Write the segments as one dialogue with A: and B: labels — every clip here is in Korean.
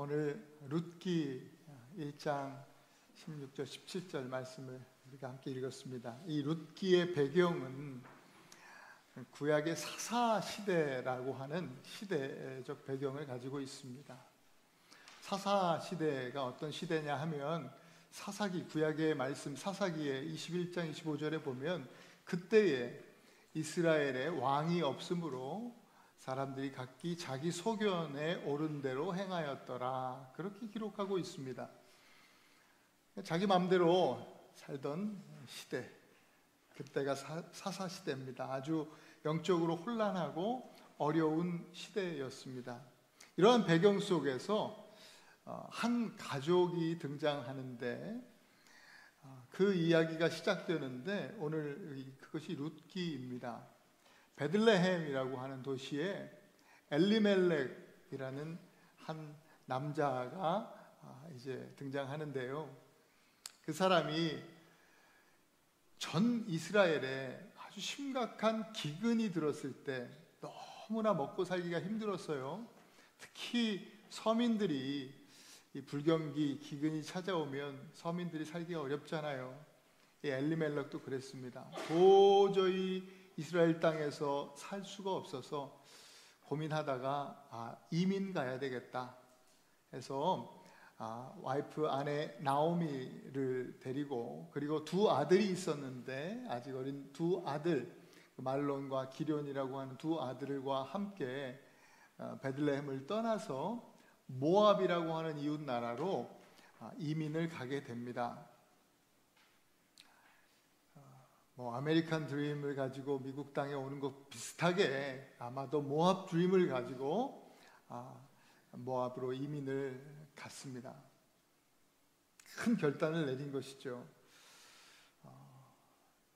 A: 오늘 룻기 1장 16절 17절 말씀을 우리가 함께 읽었습니다. 이 룻기의 배경은 구약의 사사 시대라고 하는 시대적 배경을 가지고 있습니다. 사사 시대가 어떤 시대냐 하면 사사기, 구약의 말씀 사사기의 21장 25절에 보면 그때에 이스라엘의 왕이 없으므로 사람들이 각기 자기 소견에 옳은 대로 행하였더라, 그렇게 기록하고 있습니다. 자기 마음대로 살던 시대, 그때가 사사 시대입니다. 아주 영적으로 혼란하고 어려운 시대였습니다. 이러한 배경 속에서 한 가족이 등장하는데 그 이야기가 시작되는데 오늘 그것이 룻기입니다. 베들레헴이라고 하는 도시에 엘리멜렉이라는 한 남자가 이제 등장하는데요. 그 사람이 전 이스라엘에 아주 심각한 기근이 들었을 때 너무나 먹고 살기가 힘들었어요. 특히 서민들이 이 불경기, 기근이 찾아오면 서민들이 살기가 어렵잖아요. 이 엘리멜렉도 그랬습니다. 도저히 이스라엘 땅에서 살 수가 없어서 고민하다가 이민 가야 되겠다 해서 와이프 아내 나오미를 데리고, 그리고 두 아들이 있었는데 아직 어린 두 아들, 말론과 기럐이라고 하는 두 아들과 함께 베들레헴을 떠나서 모압이라고 하는 이웃 나라로 이민을 가게 됩니다. 아메리칸 드림을 가지고 미국 땅에 오는 것 비슷하게 아마도 모압 드림을 가지고 모압으로 이민을 갔습니다. 큰 결단을 내린 것이죠.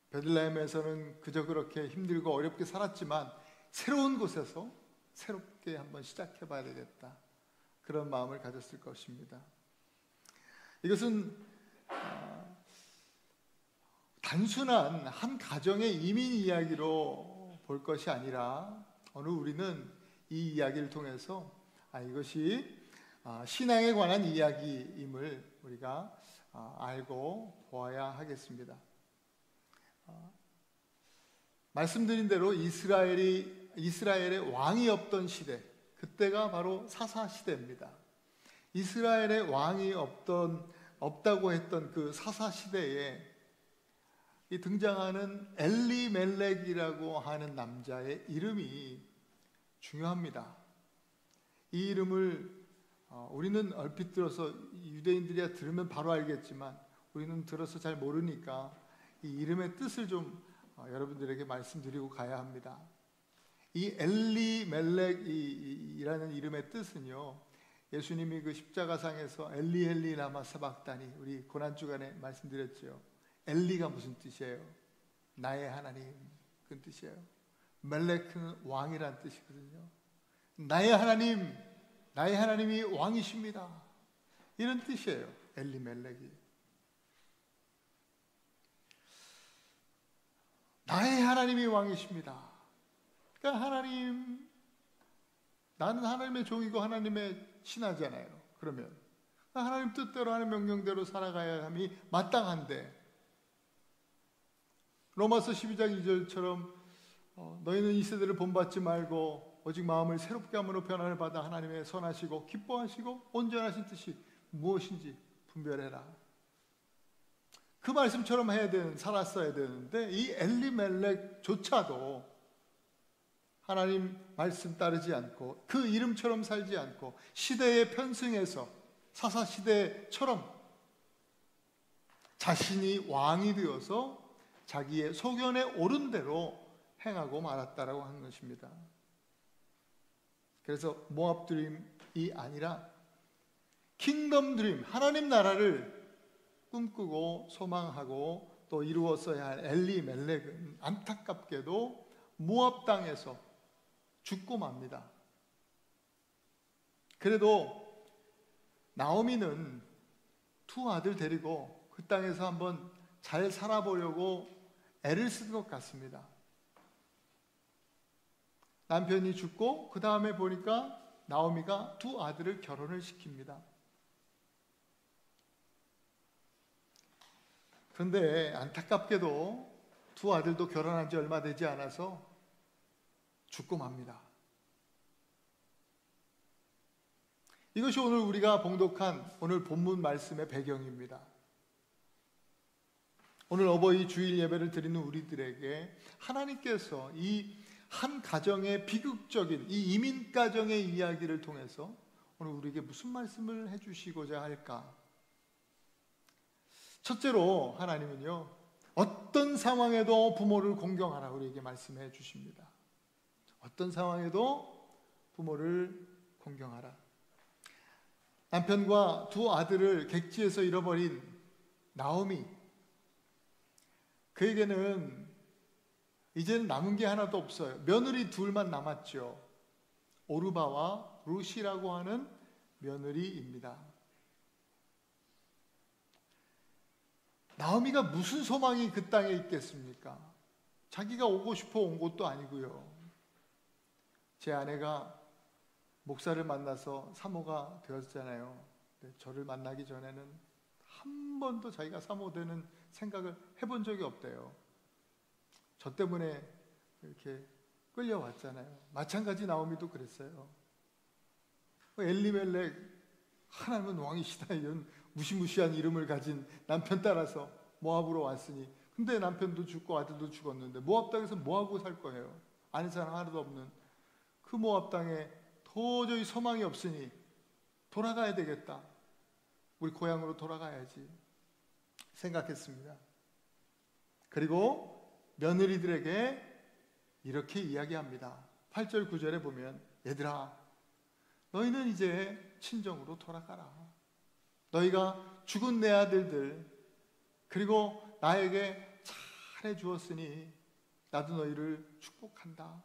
A: 베들레헴에서는 그저 그렇게 힘들고 어렵게 살았지만 새로운 곳에서 새롭게 한번 시작해 봐야 되겠다, 그런 마음을 가졌을 것입니다. 이것은 단순한 한 가정의 이민 이야기로 볼 것이 아니라 오늘 우리는 이 이야기를 통해서 이것이 신앙에 관한 이야기임을 우리가 알고 보아야 하겠습니다. 말씀드린 대로 이스라엘의 왕이 없던 시대, 그때가 바로 사사 시대입니다. 이스라엘의 왕이 없다고 했던 그 사사 시대에 이 등장하는 엘리멜렉이라고 하는 남자의 이름이 중요합니다. 이 이름을 우리는 얼핏 들어서, 유대인들이야 들으면 바로 알겠지만 우리는 들어서 잘 모르니까 이 이름의 뜻을 좀 여러분들에게 말씀드리고 가야 합니다. 이 엘리멜렉이라는 이름의 뜻은요, 예수님이 그 십자가상에서 엘리 엘리 라마 사박다니, 우리 고난주간에 말씀드렸죠. 엘리가 무슨 뜻이에요? 나의 하나님, 그 뜻이에요. 멜렉은 왕이란 뜻이거든요. 나의 하나님, 나의 하나님이 왕이십니다, 이런 뜻이에요, 엘리멜렉이. 나의 하나님이 왕이십니다. 그러니까 하나님, 나는 하나님의 종이고 하나님의 신하잖아요. 그러면 하나님 뜻대로, 하나님 명령대로 살아가야 함이 마땅한데, 로마서 12장 2절처럼 너희는 이 세대를 본받지 말고 오직 마음을 새롭게 함으로 변화를 받아 하나님의 선하시고 기뻐하시고 온전하신 뜻이 무엇인지 분별해라, 그 말씀처럼 살았어야 되는데 이 엘리멜렉조차도 하나님 말씀 따르지 않고 그 이름처럼 살지 않고 시대에 편승해서 사사 시대처럼 자신이 왕이 되어서 자기의 소견에 옳은 대로 행하고 말았다라고 하는 것입니다. 그래서 모압 드림이 아니라 킹덤 드림, 하나님 나라를 꿈꾸고 소망하고 또 이루었어야 할 엘리멜렉은 안타깝게도 모압 땅에서 죽고 맙니다. 그래도 나오미는 두 아들 데리고 그 땅에서 한번 잘 살아보려고 애를 쓴 것 같습니다. 남편이 죽고 그 다음에 보니까 나오미가 두 아들을 결혼을 시킵니다. 그런데 안타깝게도 두 아들도 결혼한 지 얼마 되지 않아서 죽고 맙니다. 이것이 오늘 우리가 봉독한 오늘 본문 말씀의 배경입니다. 오늘 어버이 주일 예배를 드리는 우리들에게 하나님께서 이 한 가정의 비극적인 이 이민 가정의 이야기를 통해서 오늘 우리에게 무슨 말씀을 해주시고자 할까? 첫째로 하나님은요, 어떤 상황에도 부모를 공경하라 우리에게 말씀해 주십니다. 어떤 상황에도 부모를 공경하라. 남편과 두 아들을 객지에서 잃어버린 나오미, 그에게는 이제는 남은 게 하나도 없어요. 며느리 둘만 남았죠. 오르바와 루시라고 하는 며느리입니다. 나오미가 무슨 소망이 그 땅에 있겠습니까? 자기가 오고 싶어 온 곳도 아니고요. 제 아내가 목사를 만나서 사모가 되었잖아요. 저를 만나기 전에는 한 번도 자기가 사모되는 생각을 해본 적이 없대요. 저 때문에 이렇게 끌려왔잖아요. 마찬가지 나오미도 그랬어요. 엘리멜렉, 하나님은 왕이시다, 이런 무시무시한 이름을 가진 남편 따라서 모압으로 왔으니, 근데 남편도 죽고 아들도 죽었는데 모압 땅에서 뭐하고 살 거예요? 아는 사람 하나도 없는 그 모압 땅에 도저히 소망이 없으니 돌아가야 되겠다, 우리 고향으로 돌아가야지 생각했습니다. 그리고 며느리들에게 이렇게 이야기합니다. 8절 9절에 보면, 얘들아, 너희는 이제 친정으로 돌아가라. 너희가 죽은 내 아들들, 그리고 나에게 잘해 주었으니 나도 너희를 축복한다.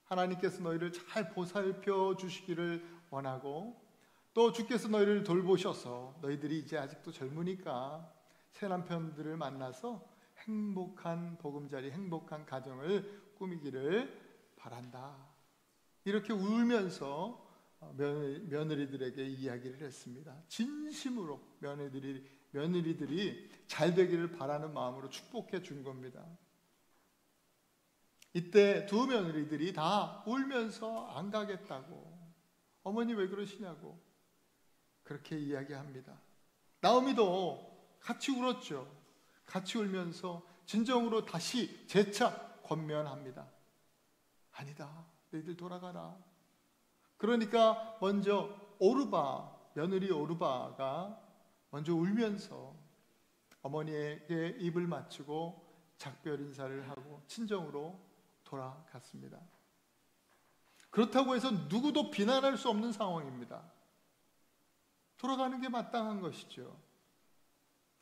A: 하나님께서 너희를 잘 보살펴 주시기를 원하고, 또 주께서 너희를 돌보셔서 너희들이 이제 아직도 젊으니까 새 남편들을 만나서 행복한 보금자리, 행복한 가정을 꾸미기를 바란다. 이렇게 울면서 며느리들에게 이야기를 했습니다. 진심으로 며느리들이 잘 되기를 바라는 마음으로 축복해 준 겁니다. 이때 두 며느리들이 다 울면서 안 가겠다고, 어머니 왜 그러시냐고 그렇게 이야기합니다. 나오미도 같이 울었죠. 같이 울면서 진정으로 다시 재차 권면합니다. 아니다, 너희들 돌아가라. 그러니까 먼저 며느리 오르바가 먼저 울면서 어머니에게 입을 맞추고 작별 인사를 하고 친정으로 돌아갔습니다. 그렇다고 해서 누구도 비난할 수 없는 상황입니다. 돌아가는 게 마땅한 것이죠.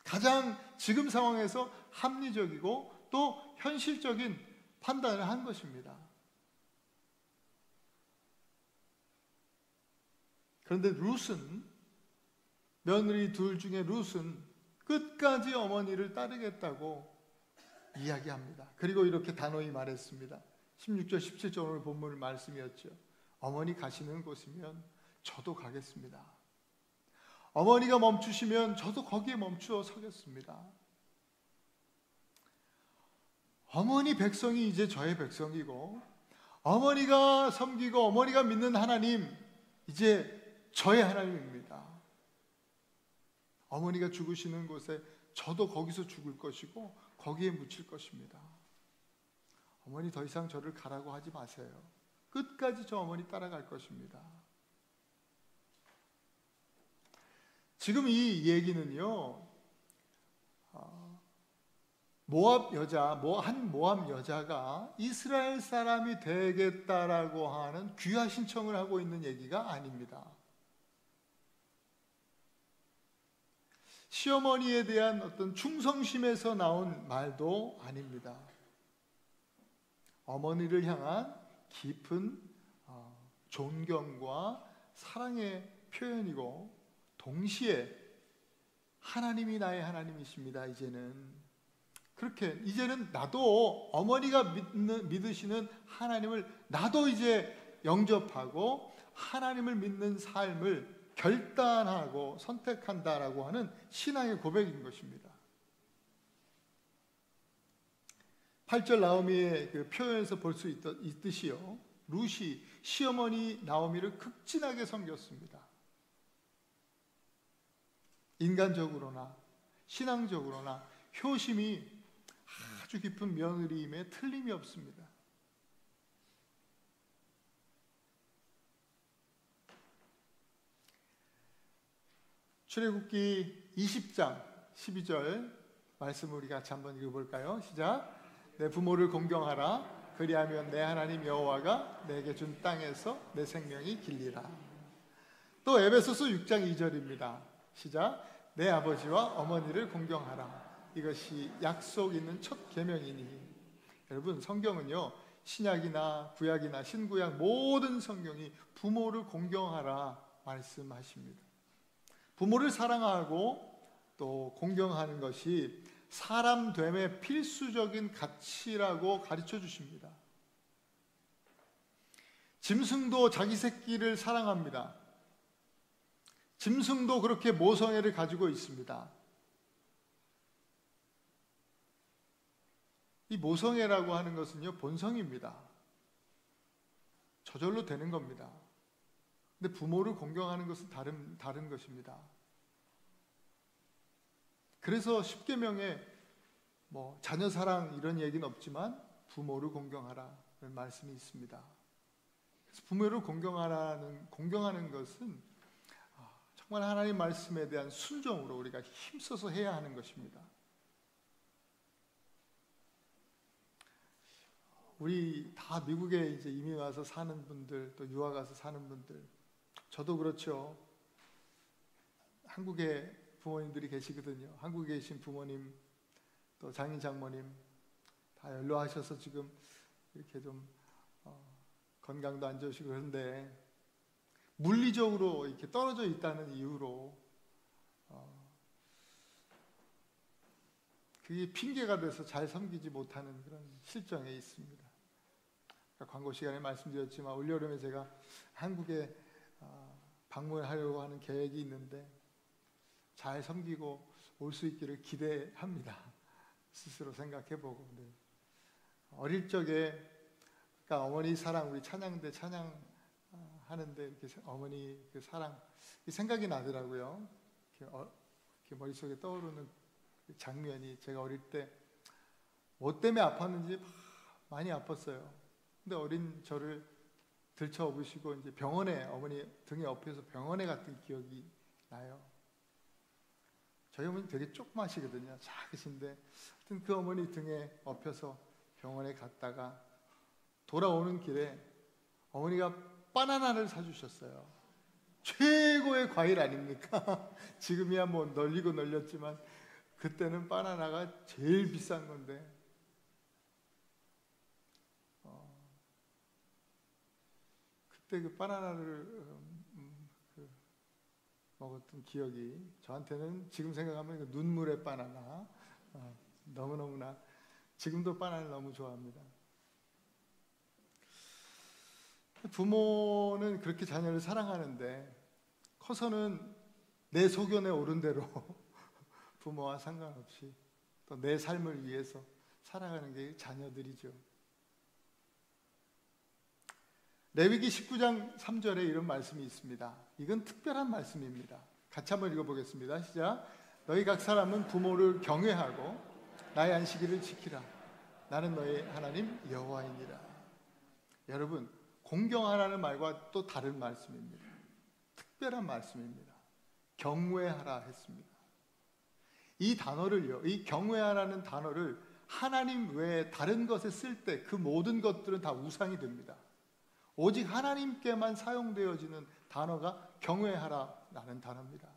A: 가장 지금 상황에서 합리적이고 또 현실적인 판단을 한 것입니다. 그런데 룻은, 며느리 둘 중에 룻은 끝까지 어머니를 따르겠다고 이야기합니다. 그리고 이렇게 단호히 말했습니다. 16절 17절 오늘 본문 말씀이었죠. 어머니 가시는 곳이면 저도 가겠습니다. 어머니가 멈추시면 저도 거기에 멈추어 서겠습니다. 어머니 백성이 이제 저의 백성이고, 어머니가 섬기고 어머니가 믿는 하나님, 이제 저의 하나님입니다. 어머니가 죽으시는 곳에 저도 거기서 죽을 것이고 거기에 묻힐 것입니다. 어머니 더 이상 저를 가라고 하지 마세요. 끝까지 저 어머니 따라갈 것입니다. 지금 이 얘기는요, 한 모압 여자가 이스라엘 사람이 되겠다라고 하는 귀화 신청을 하고 있는 얘기가 아닙니다. 시어머니에 대한 어떤 충성심에서 나온 말도 아닙니다. 어머니를 향한 깊은 존경과 사랑의 표현이고, 동시에 하나님이 나의 하나님이십니다. 이제는 나도 어머니가 믿으시는 하나님을 나도 이제 영접하고 하나님을 믿는 삶을 결단하고 선택한다라고 하는 신앙의 고백인 것입니다. 8절 나오미의 그 표현에서 볼 수 있듯이요, 룻이 시어머니 나오미를 극진하게 섬겼습니다. 인간적으로나 신앙적으로나 효심이 아주 깊은 며느리임에 틀림이 없습니다. 출애굽기 20장 12절 말씀을 우리 같이 한번 읽어볼까요? 시작. 내 부모를 공경하라. 그리하면 내 하나님 여호와가 내게 준 땅에서 내 생명이 길리라. 또 에베소서 6장 2절입니다. 시작. 내 아버지와 어머니를 공경하라. 이것이 약속 있는 첫 계명이니. 여러분, 성경은요, 신약이나 구약이나 신구약 모든 성경이 부모를 공경하라 말씀하십니다. 부모를 사랑하고 또 공경하는 것이 사람 됨의 필수적인 가치라고 가르쳐 주십니다. 짐승도 자기 새끼를 사랑합니다. 짐승도 그렇게 모성애를 가지고 있습니다. 이 모성애라고 하는 것은요, 본성입니다. 저절로 되는 겁니다. 근데 부모를 공경하는 것은 다른 것입니다. 그래서 십계명에 뭐 자녀 사랑 이런 얘기는 없지만 부모를 공경하라는 말씀이 있습니다. 그래서 부모를 공경하는 것은 정말 하나님 말씀에 대한 순종으로 우리가 힘써서 해야 하는 것입니다. 우리 다 미국에 이제 이민 와서 사는 분들, 또 유학 가서 사는 분들, 저도 그렇죠. 한국에 부모님들이 계시거든요. 한국에 계신 부모님, 또 장인 장모님 다 연로하셔서 지금 이렇게 좀 건강도 안 좋으시고 그런데 물리적으로 이렇게 떨어져 있다는 이유로 그게 핑계가 돼서 잘 섬기지 못하는 그런 실정에 있습니다. 광고 시간에 말씀드렸지만 올여름에 제가 한국에 방문하려고 하는 계획이 있는데 잘 섬기고 올 수 있기를 기대합니다. 스스로 생각해보고. 네. 어릴 적에 그러니까 어머니 사랑, 우리 찬양대 찬양하는데 이렇게 어머니 그 사랑 생각이 나더라고요. 이렇게 머릿속에 떠오르는 그 장면이, 제가 어릴 때 뭐 때문에 아팠는지 많이 아팠어요. 근데 어린 저를 들쳐 업으시고 이제 병원에, 어머니 등에 업혀서 병원에 갔던 기억이 나요. 저희 어머니 되게 조그마시거든요. 작으신데 하여튼 그 어머니 등에 업혀서 병원에 갔다가 돌아오는 길에 어머니가 바나나를 사주셨어요. 최고의 과일 아닙니까? 지금이야 뭐 널리고 널렸지만 그때는 바나나가 제일 비싼 건데 그때 그 바나나를 먹었던 기억이 저한테는 지금 생각하면 그 눈물의 바나나, 너무너무나 지금도 바나나를 너무 좋아합니다. 부모는 그렇게 자녀를 사랑하는데 커서는 내 소견에 오른 대로 부모와 상관없이 또 내 삶을 위해서 살아가는 게 자녀들이죠. 레위기 19장 3절에 이런 말씀이 있습니다. 이건 특별한 말씀입니다. 같이 한번 읽어보겠습니다. 시작. 너희 각 사람은 부모를 경외하고 나의 안식일을 지키라. 나는 너희 하나님 여호와이니라. 여러분, 공경하라는 말과 또 다른 말씀입니다. 특별한 말씀입니다. 경외하라 했습니다. 이 단어를요, 이 경외하라는 단어를 하나님 외에 다른 것에 쓸 때 그 모든 것들은 다 우상이 됩니다. 오직 하나님께만 사용되어지는 단어가 경외하라라는 단어입니다.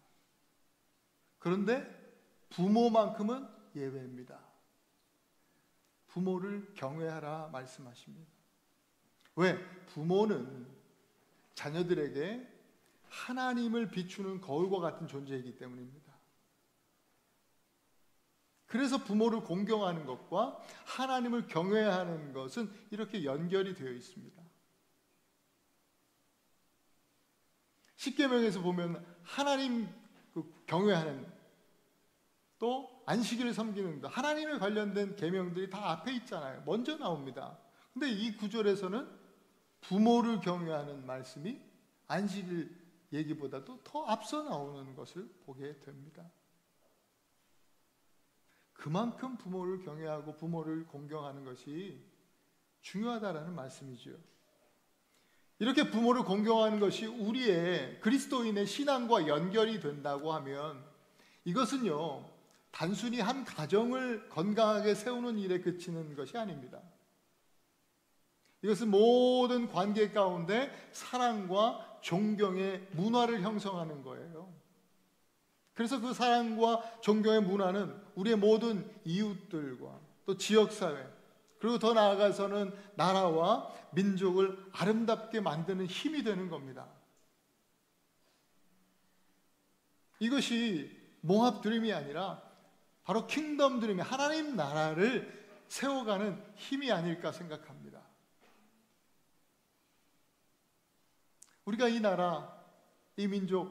A: 그런데 부모만큼은 예외입니다. 부모를 경외하라 말씀하십니다. 왜? 부모는 자녀들에게 하나님을 비추는 거울과 같은 존재이기 때문입니다. 그래서 부모를 공경하는 것과 하나님을 경외하는 것은 이렇게 연결이 되어 있습니다. 십계명에서 보면 하나님 경외하는, 또 안식일을 섬기는 것, 하나님에 관련된 계명들이 다 앞에 있잖아요. 먼저 나옵니다. 근데 이 구절에서는 부모를 경외하는 말씀이 안식일 얘기보다도 더 앞서 나오는 것을 보게 됩니다. 그만큼 부모를 경외하고 부모를 공경하는 것이 중요하다라는 말씀이죠. 이렇게 부모를 공경하는 것이 우리의 그리스도인의 신앙과 연결이 된다고 하면 이것은요, 단순히 한 가정을 건강하게 세우는 일에 그치는 것이 아닙니다. 이것은 모든 관계 가운데 사랑과 존경의 문화를 형성하는 거예요. 그래서 그 사랑과 존경의 문화는 우리의 모든 이웃들과 또 지역사회, 그리고 더 나아가서는 나라와 민족을 아름답게 만드는 힘이 되는 겁니다. 이것이 몽합 드림이 아니라 바로 킹덤 드림이, 하나님 나라를 세워가는 힘이 아닐까 생각합니다. 우리가 이 나라, 이 민족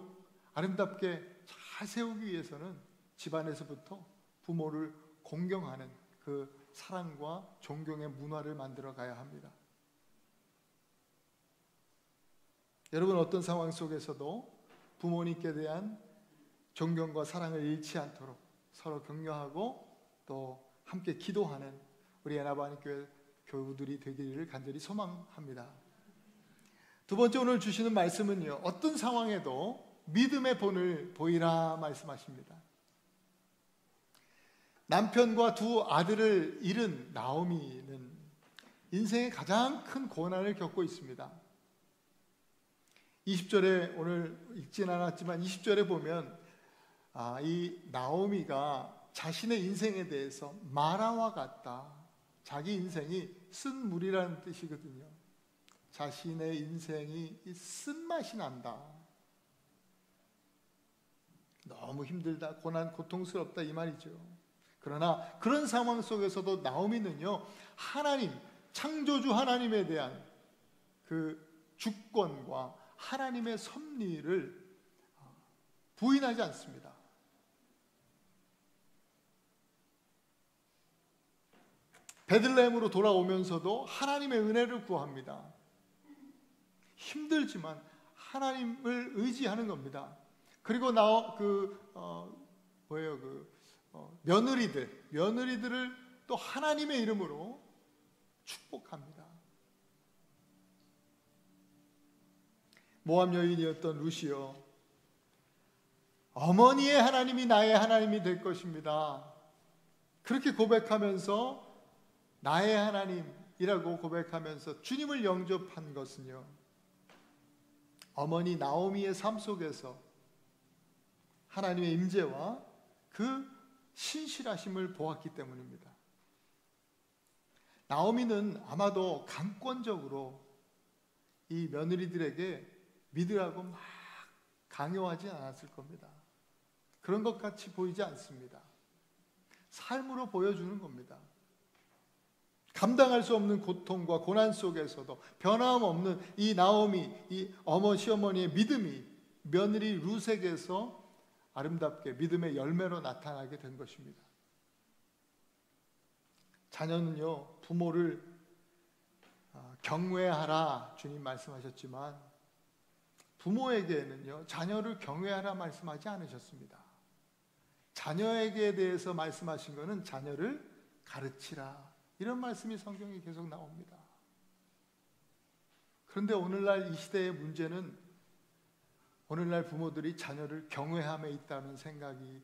A: 아름답게 잘 세우기 위해서는 집안에서부터 부모를 공경하는 그 사랑과 존경의 문화를 만들어 가야 합니다. 여러분, 어떤 상황 속에서도 부모님께 대한 존경과 사랑을 잃지 않도록 서로 격려하고 또 함께 기도하는 우리 에나바니 교회 교우들이 되기를 간절히 소망합니다. 두 번째, 오늘 주시는 말씀은요, 어떤 상황에도 믿음의 본을 보이라 말씀하십니다. 남편과 두 아들을 잃은 나오미는 인생의 가장 큰 고난을 겪고 있습니다. 20절에, 오늘 읽진 않았지만 20절에 보면 이 나오미가 자신의 인생에 대해서 마라와 같다, 자기 인생이 쓴 물이라는 뜻이거든요. 자신의 인생이 쓴맛이 난다, 너무 힘들다, 고통스럽다, 이 말이죠. 그러나 그런 상황 속에서도 나오미는요, 하나님, 창조주 하나님에 대한 그 주권과 하나님의 섭리를 부인하지 않습니다. 베들레헴으로 돌아오면서도 하나님의 은혜를 구합니다. 힘들지만 하나님을 의지하는 겁니다. 그리고 며느리들을 또 하나님의 이름으로 축복합니다. 모압 여인이었던 루시여, 어머니의 하나님이 나의 하나님이 될 것입니다. 그렇게 고백하면서, 나의 하나님이라고 고백하면서 주님을 영접한 것은요, 어머니 나오미의 삶 속에서 하나님의 임재와 그 신실하심을 보았기 때문입니다. 나오미는 아마도 강권적으로 이 며느리들에게 믿으라고 막 강요하지 않았을 겁니다. 그런 것 같이 보이지 않습니다. 삶으로 보여주는 겁니다. 감당할 수 없는 고통과 고난 속에서도 변함없는 이 나오미, 이 시어머니의 믿음이 며느리 룻에게서 아름답게 믿음의 열매로 나타나게 된 것입니다. 자녀는요, 부모를 경외하라 주님 말씀하셨지만 부모에게는요, 자녀를 경외하라 말씀하지 않으셨습니다. 자녀에게 대해서 말씀하신 것은 자녀를 가르치라, 이런 말씀이 성경에 계속 나옵니다. 그런데 오늘날 이 시대의 문제는 오늘날 부모들이 자녀를 경외함에 있다는 생각이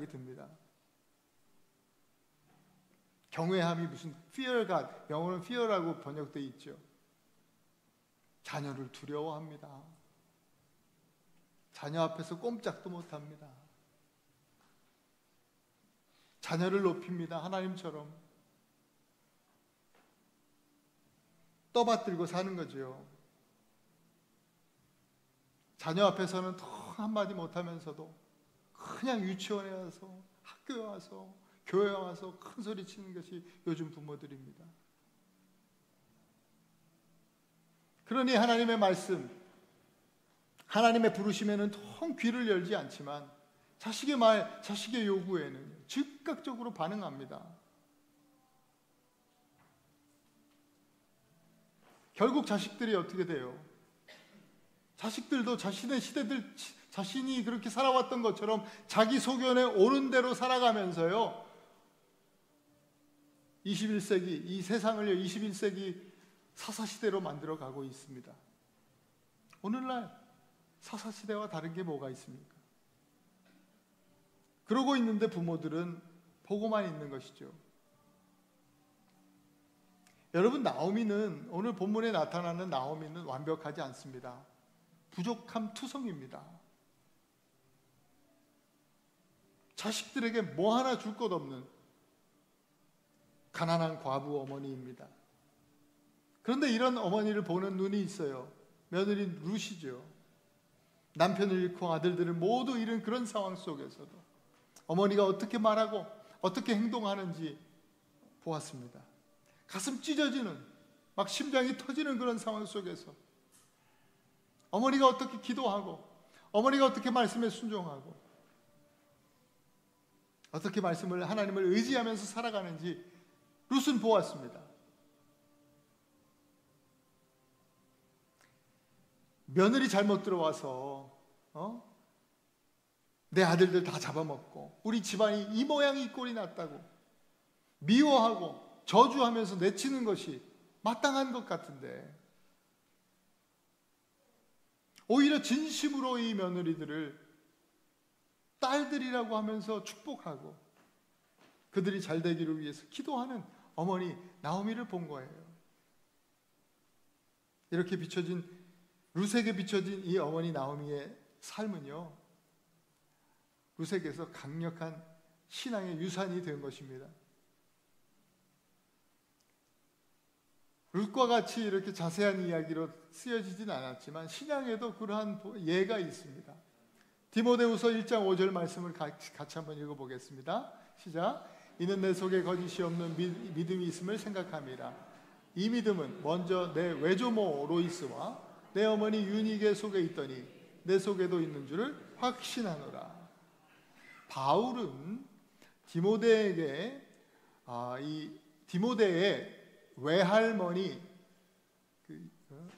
A: 듭니다. 경외함이 무슨 fear God, 영어로는 fear라고 번역되어 있죠. 자녀를 두려워합니다. 자녀 앞에서 꼼짝도 못합니다. 자녀를 높입니다. 하나님처럼 떠받들고 사는 거죠. 자녀 앞에서는 더 한마디 못하면서도 그냥 유치원에 와서, 학교에 와서, 교회에 와서 큰 소리 치는 것이 요즘 부모들입니다. 그러니 하나님의 말씀, 하나님의 부르심에는 통 귀를 열지 않지만 자식의 말, 자식의 요구에는 즉각적으로 반응합니다. 결국 자식들이 어떻게 돼요? 자식들도 자신의 시대들, 자신이 그렇게 살아왔던 것처럼 자기 소견에 오는 대로 살아가면서요, 21세기, 이 세상을요 21세기 사사시대로 만들어가고 있습니다. 오늘날 사사시대와 다른 게 뭐가 있습니까? 그러고 있는데 부모들은 보고만 있는 것이죠. 여러분, 나오미는, 오늘 본문에 나타나는 나오미는 완벽하지 않습니다. 부족함 투성입니다. 자식들에게 뭐 하나 줄 것 없는 가난한 과부 어머니입니다. 그런데 이런 어머니를 보는 눈이 있어요. 며느리 룻이죠. 남편을 잃고 아들들을 모두 잃은 그런 상황 속에서도 어머니가 어떻게 말하고 어떻게 행동하는지 보았습니다. 가슴 찢어지는, 막 심장이 터지는 그런 상황 속에서 어머니가 어떻게 기도하고 어머니가 어떻게 말씀에 순종하고 어떻게 말씀을, 하나님을 의지하면서 살아가는지 룻은 보았습니다. 며느리 잘못 들어와서 내 아들들 다 잡아먹고 우리 집안이 이 모양이 이 꼴이 났다고 미워하고 저주하면서 내치는 것이 마땅한 것 같은데, 오히려 진심으로 이 며느리들을 딸들이라고 하면서 축복하고 그들이 잘 되기를 위해서 기도하는 어머니 나오미를 본 거예요. 이렇게 비춰진, 룻에게 비춰진 이 어머니 나오미의 삶은요, 룻에게서 강력한 신앙의 유산이 된 것입니다. 룻과 같이 이렇게 자세한 이야기로 쓰여지진 않았지만 신약에도 그러한 예가 있습니다. 디모데후서 1장 5절 말씀을 같이 한번 읽어보겠습니다. 시작. 이는 내 속에 거짓이 없는 믿음이 있음을 생각함이라. 이 믿음은 먼저 내 외조모 로이스와 내 어머니 유니게 속에 있더니 내 속에도 있는 줄을 확신하노라. 바울은 디모데에게 이 디모데의 외할머니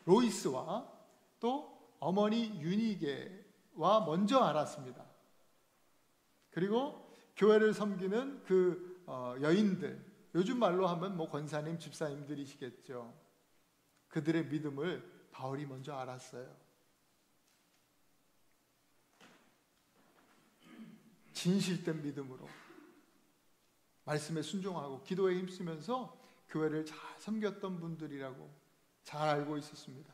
A: 로이스와 또 어머니 유니게와 먼저 알았습니다. 그리고 교회를 섬기는 그 여인들, 요즘 말로 하면 뭐 권사님, 집사님들이시겠죠. 그들의 믿음을 바울이 먼저 알았어요. 진실된 믿음으로 말씀에 순종하고 기도에 힘쓰면서 교회를 잘 섬겼던 분들이라고 잘 알고 있었습니다.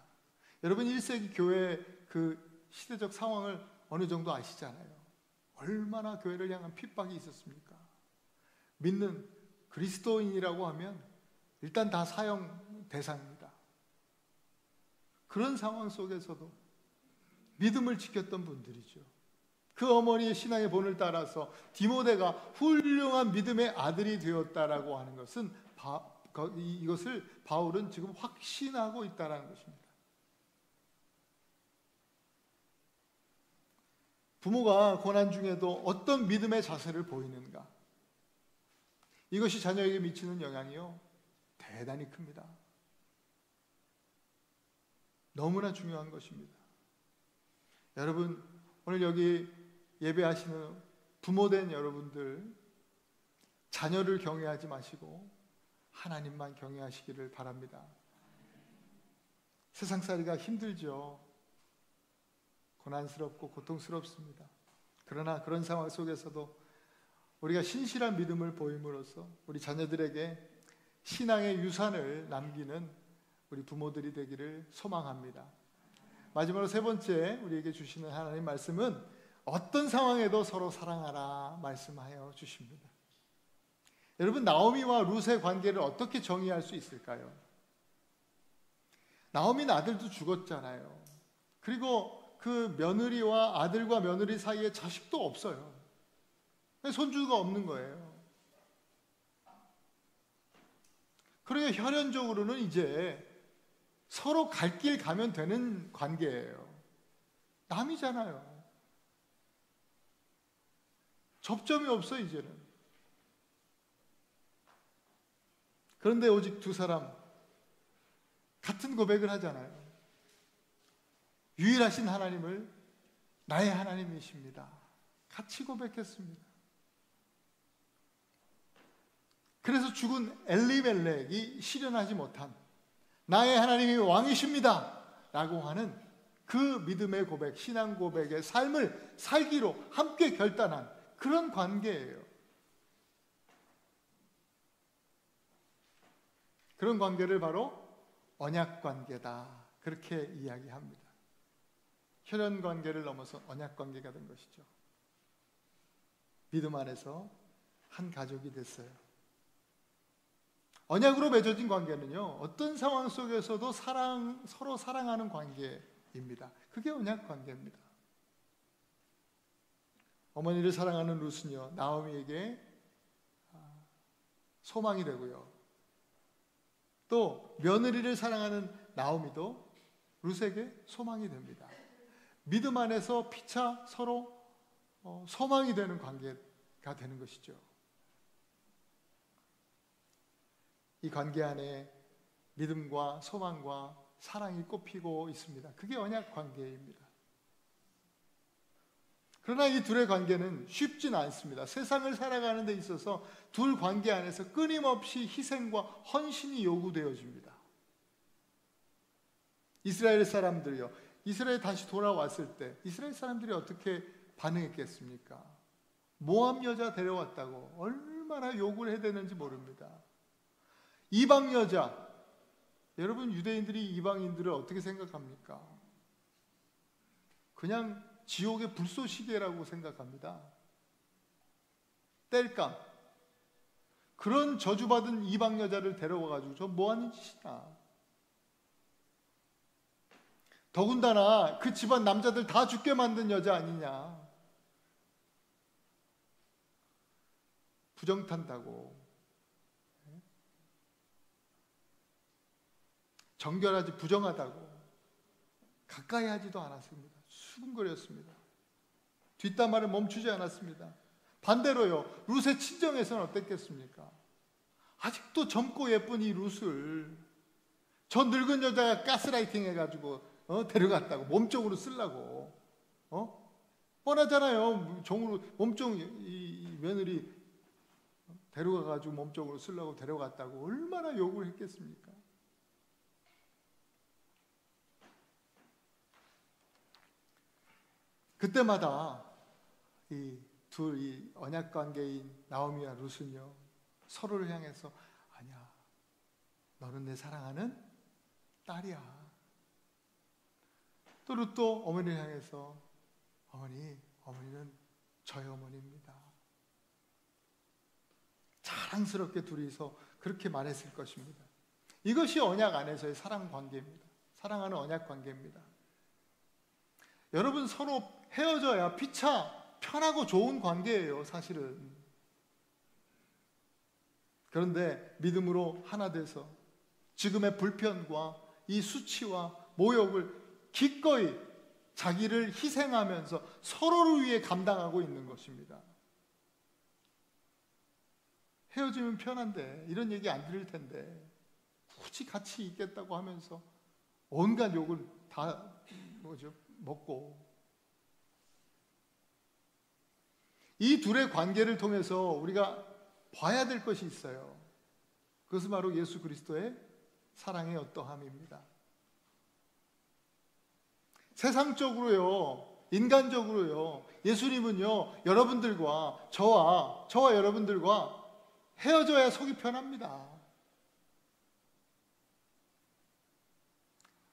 A: 여러분, 1세기 교회의 그 시대적 상황을 어느 정도 아시잖아요. 얼마나 교회를 향한 핍박이 있었습니까? 믿는 그리스도인이라고 하면 일단 다 사형 대상입니다. 그런 상황 속에서도 믿음을 지켰던 분들이죠. 그 어머니의 신앙의 본을 따라서 디모데가 훌륭한 믿음의 아들이 되었다라고 하는 것은 이것을 바울은 지금 확신하고 있다는 것입니다. 부모가 고난 중에도 어떤 믿음의 자세를 보이는가, 이것이 자녀에게 미치는 영향이요 대단히 큽니다. 너무나 중요한 것입니다. 여러분, 오늘 여기 예배하시는 부모된 여러분들, 자녀를 경외하지 마시고 하나님만 경외하시기를 바랍니다. 세상살이가 힘들죠. 고난스럽고 고통스럽습니다. 그러나 그런 상황 속에서도 우리가 신실한 믿음을 보임으로써 우리 자녀들에게 신앙의 유산을 남기는 우리 부모들이 되기를 소망합니다. 마지막으로 세 번째 우리에게 주시는 하나님 말씀은 어떤 상황에도 서로 사랑하라 말씀하여 주십니다. 여러분, 나오미와 룻의 관계를 어떻게 정의할 수 있을까요? 나오미는 아들도 죽었잖아요. 그리고 그 며느리와 아들과 며느리 사이에 자식도 없어요. 손주가 없는 거예요. 그러니까 혈연적으로는 이제 서로 갈 길 가면 되는 관계예요. 남이잖아요. 접점이 없어 이제는. 그런데 오직 두 사람 같은 고백을 하잖아요. 유일하신 하나님을 나의 하나님이십니다. 같이 고백했습니다. 그래서 죽은 엘리멜렉이 실현하지 못한 나의 하나님이 왕이십니다 라고 하는 그 믿음의 고백, 신앙 고백의 삶을 살기로 함께 결단한 그런 관계예요. 그런 관계를 바로 언약 관계다, 그렇게 이야기합니다. 혈연 관계를 넘어서 언약 관계가 된 것이죠. 믿음 안에서 한 가족이 됐어요. 언약으로 맺어진 관계는요, 어떤 상황 속에서도 서로 사랑하는 관계입니다. 그게 언약 관계입니다. 어머니를 사랑하는 룻은요, 나오미에게 소망이 되고요, 또 며느리를 사랑하는 나오미도 룻에게 소망이 됩니다. 믿음 안에서 피차 서로 소망이 되는 관계가 되는 것이죠. 이 관계 안에 믿음과 소망과 사랑이 꼽히고 있습니다. 그게 언약 관계입니다. 그러나 이 둘의 관계는 쉽지는 않습니다. 세상을 살아가는 데 있어서 둘 관계 안에서 끊임없이 희생과 헌신이 요구되어집니다. 이스라엘 사람들이요, 이스라엘 다시 돌아왔을 때 이스라엘 사람들이 어떻게 반응했겠습니까? 모압 여자 데려왔다고 얼마나 욕을 해야 되는지 모릅니다. 이방 여자, 여러분 유대인들이 이방인들을 어떻게 생각합니까? 그냥 지옥의 불쏘시개라고 생각합니다. 땔감, 그런 저주받은 이방 여자를 데려와가지고 저 뭐하는 짓이냐. 더군다나 그 집안 남자들 다 죽게 만든 여자 아니냐. 부정탄다고, 정결하지 부정하다고 가까이 하지도 않았습니다. 수군거렸습니다. 뒷담화를 멈추지 않았습니다. 반대로요, 룻의 친정에서는 어땠겠습니까? 아직도 젊고 예쁜 이 룻을 저 늙은 여자가 가스라이팅 해가지고 데려갔다고, 몸종으로 쓰려고. 뻔하잖아요. 종으로, 몸종, 이 며느리 데려가가지고 몸종으로 쓰려고 데려갔다고 얼마나 욕을 했겠습니까? 그때마다 이 언약 관계인 나오미와 룻은요, 서로를 향해서 아니야, 너는 내 사랑하는 딸이야. 또 룻도 어머니를 향해서 어머니는 저희 어머니입니다. 자랑스럽게 둘이서 그렇게 말했을 것입니다. 이것이 언약 안에서의 사랑 관계입니다. 사랑하는 언약 관계입니다. 여러분, 서로 헤어져야 피차 편하고 좋은 관계예요, 사실은. 그런데 믿음으로 하나 돼서 지금의 불편과 이 수치와 모욕을 기꺼이 자기를 희생하면서 서로를 위해 감당하고 있는 것입니다. 헤어지면 편한데, 이런 얘기 안 들을 텐데 굳이 같이 있겠다고 하면서 온갖 욕을 다 먹고, 이 둘의 관계를 통해서 우리가 봐야 될 것이 있어요. 그것은 바로 예수 그리스도의 사랑의 어떠함입니다. 세상적으로요, 인간적으로요, 예수님은요, 여러분들과 저와 여러분들과 헤어져야 속이 편합니다.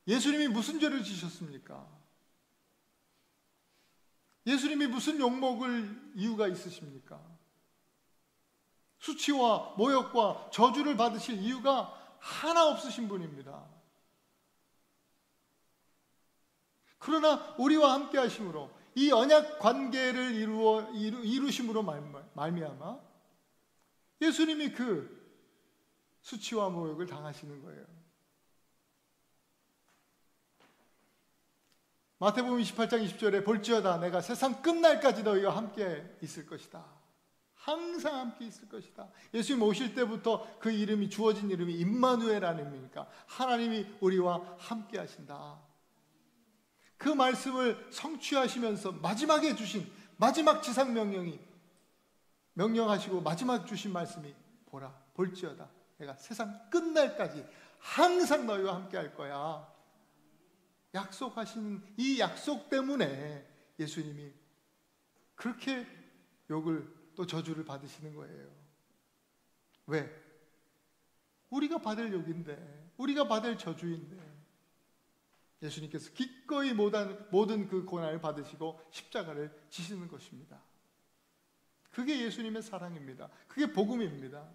A: 예수님이 무슨 죄를 지셨습니까? 예수님이 무슨 욕먹을 이유가 있으십니까? 수치와 모욕과 저주를 받으실 이유가 하나 없으신 분입니다. 그러나 우리와 함께 하심으로, 이 언약 관계를 이루심으로 말미암아 예수님이 그 수치와 모욕을 당하시는 거예요. 마태복음 28장 20절에 볼지어다 내가 세상 끝날까지 너희와 함께 있을 것이다. 항상 함께 있을 것이다. 예수님 오실 때부터 그 이름이 주어진 이름이 임마누엘이라는 의미니까 하나님이 우리와 함께 하신다. 그 말씀을 성취하시면서 마지막에 주신 마지막 지상 명령하시고 마지막 주신 말씀이 보라 볼지어다 내가 세상 끝날까지 항상 너희와 함께 할 거야. 약속하신 이 약속 때문에 예수님이 그렇게 욕을 또 저주를 받으시는 거예요. 왜? 우리가 받을 욕인데, 우리가 받을 저주인데 예수님께서 기꺼이 모든 그 고난을 받으시고 십자가를 지시는 것입니다. 그게 예수님의 사랑입니다. 그게 복음입니다.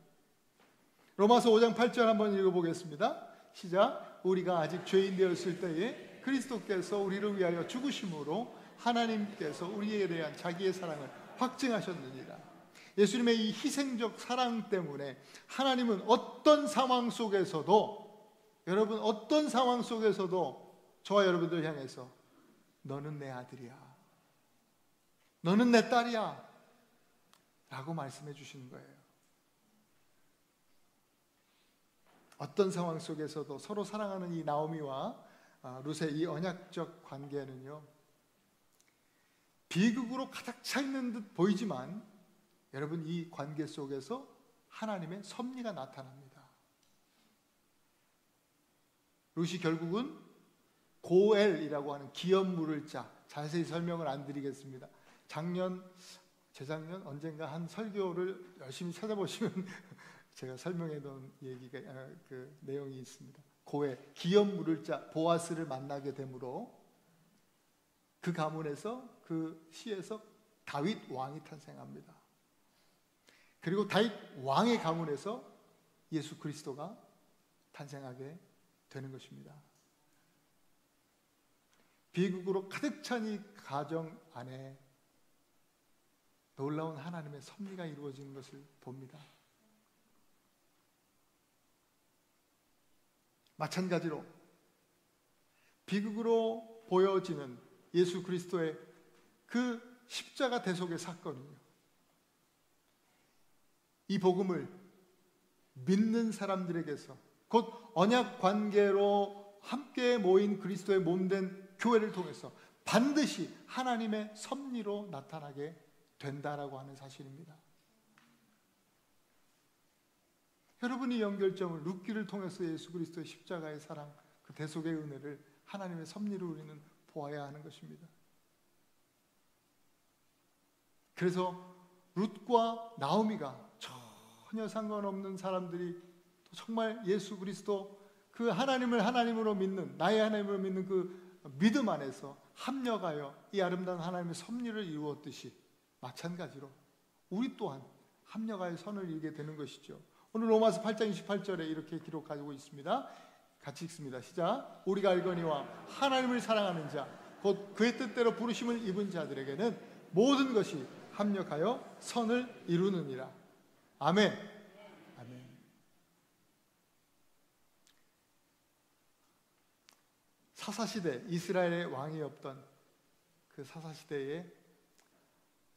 A: 로마서 5장 8절 한번 읽어보겠습니다. 시작. 우리가 아직 죄인 되었을 때에 그리스도께서 우리를 위하여 죽으심으로 하나님께서 우리에 대한 자기의 사랑을 확증하셨느니라. 예수님의 이 희생적 사랑 때문에 하나님은 어떤 상황 속에서도, 여러분 어떤 상황 속에서도 저와 여러분들 향해서 너는 내 아들이야, 너는 내 딸이야 라고 말씀해 주시는 거예요. 어떤 상황 속에서도 서로 사랑하는 이 나오미와 룻의 이 언약적 관계는요, 비극으로 가득 차 있는 듯 보이지만 여러분 이 관계 속에서 하나님의 섭리가 나타납니다. 룻이 결국은 고엘이라고 하는 기업 물을 자, 자세히 설명을 안 드리겠습니다. 재작년 언젠가 한 설교를 열심히 찾아보시면 제가 설명해 놓은 얘기가 그 내용이 있습니다. 고엘, 기업 물을 자 보아스를 만나게 되므로 그 가문에서 그 시에서 다윗 왕이 탄생합니다. 그리고 다윗 왕의 가문에서 예수 그리스도가 탄생하게 되는 것입니다. 비극으로 가득 찬 이 가정 안에 놀라운 하나님의 섭리가 이루어지는 것을 봅니다. 마찬가지로 비극으로 보여지는 예수 그리스도의 그 십자가 대속의 사건은요, 이 복음을 믿는 사람들에게서 곧 언약 관계로 함께 모인 그리스도의 몸된 교회를 통해서 반드시 하나님의 섭리로 나타나게 된다라고 하는 사실입니다. 여러분이 연결점을 룻기를 통해서 예수 그리스도의 십자가의 사랑, 그 대속의 은혜를 하나님의 섭리로 우리는 보아야 하는 것입니다. 그래서 룻과 나오미가 전혀 상관없는 사람들이 정말 예수 그리스도 그 하나님을 하나님으로 믿는, 나의 하나님으로 믿는 그 믿음 안에서 합력하여 이 아름다운 하나님의 섭리를 이루었듯이 마찬가지로 우리 또한 합력하여 선을 이루게 되는 것이죠. 오늘 로마서 8장 28절에 이렇게 기록하고 있습니다. 같이 읽습니다. 시작. 우리가 알거니와 하나님을 사랑하는 자, 곧 그의 뜻대로 부르심을 입은 자들에게는 모든 것이 합력하여 선을 이루느니라. 아멘. 아멘. 사사시대 이스라엘의 왕이 없던 그 사사시대에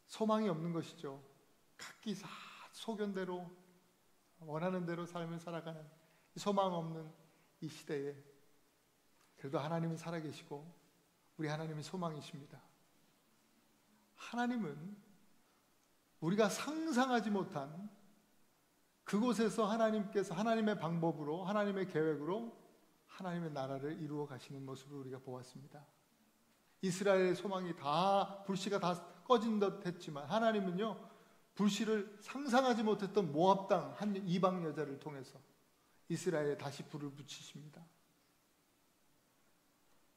A: 소망이 없는 것이죠. 각기 소견대로 원하는 대로 삶을 살아가는 소망 없는 이 시대에 그래도 하나님은 살아계시고 우리 하나님이 소망이십니다. 하나님은 우리가 상상하지 못한 그곳에서 하나님께서 하나님의 방법으로, 하나님의 계획으로 하나님의 나라를 이루어 가시는 모습을 우리가 보았습니다. 이스라엘의 소망이 다, 불씨가 다 꺼진 듯 했지만 하나님은요, 불씨를 상상하지 못했던 모압 땅 한 이방 여자를 통해서 이스라엘에 다시 불을 붙이십니다.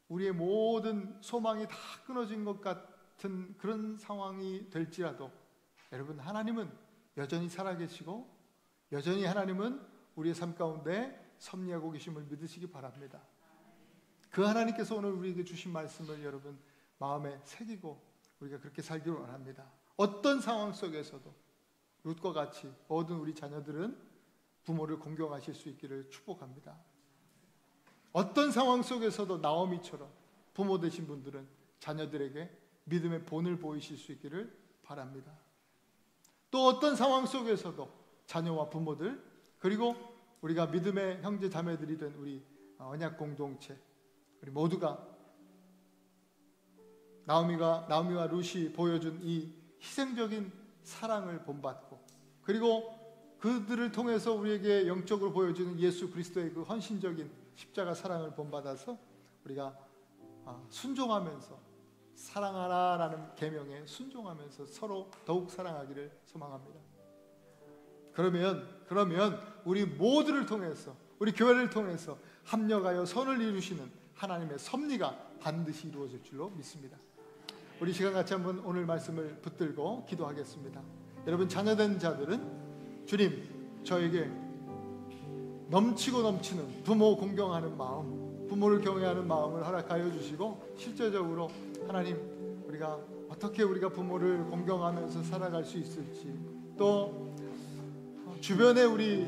A: 우리의 모든 소망이 다 끊어진 것 같은 그런 상황이 될지라도 여러분, 하나님은 여전히 살아계시고 여전히 하나님은 우리의 삶 가운데 섭리하고 계심을 믿으시기 바랍니다. 그 하나님께서 오늘 우리에게 주신 말씀을 여러분 마음에 새기고 우리가 그렇게 살기를 원합니다. 어떤 상황 속에서도 룻과 같이 모든 우리 자녀들은 부모를 공경하실 수 있기를 축복합니다. 어떤 상황 속에서도 나오미처럼 부모 되신 분들은 자녀들에게 믿음의 본을 보이실 수 있기를 바랍니다. 또 어떤 상황 속에서도 자녀와 부모들, 그리고 우리가 믿음의 형제 자매들이 된 우리 언약 공동체, 우리 모두가 나오미와 룻이 보여준 이 희생적인 사랑을 본받고, 그리고 그들을 통해서 우리에게 영적으로 보여주는 예수 그리스도의 그 헌신적인 십자가 사랑을 본받아서 우리가 순종하면서 사랑하라라는 계명에 순종하면서 서로 더욱 사랑하기를 소망합니다. 그러면 우리 모두를 통해서, 우리 교회를 통해서 합력하여 선을 이루시는 하나님의 섭리가 반드시 이루어질 줄로 믿습니다. 우리 시간 같이 한번 오늘 말씀을 붙들고 기도하겠습니다. 여러분, 자녀된 자들은 주님, 저에게 넘치고 넘치는 부모 공경하는 마음, 부모를 경외하는 마음을 허락하여 주시고, 실제적으로 하나님, 우리가 어떻게 우리가 부모를 공경하면서 살아갈 수 있을지, 또 주변에 우리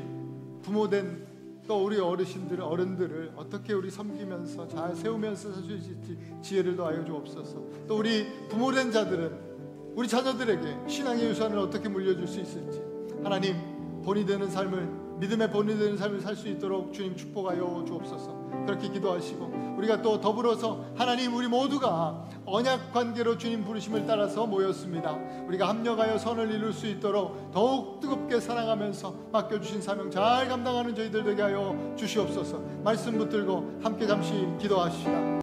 A: 부모된 또 우리 어른들을 어떻게 우리 섬기면서 잘 세우면서 살 수 있을지 지혜를 더하여 주옵소서. 또 우리 부모된 자들은 우리 자녀들에게 신앙의 유산을 어떻게 물려줄 수 있을지, 하나님, 본이 되는 삶을, 믿음의 본이 되는 삶을 살 수 있도록 주님 축복하여 주옵소서. 그렇게 기도하시고, 우리가 또 더불어서 하나님, 우리 모두가 언약 관계로 주님 부르심을 따라서 모였습니다. 우리가 합력하여 선을 이룰 수 있도록 더욱 뜨겁게 사랑하면서 맡겨주신 사명 잘 감당하는 저희들 되게 하여 주시옵소서. 말씀 붙들고 함께 잠시 기도하시다.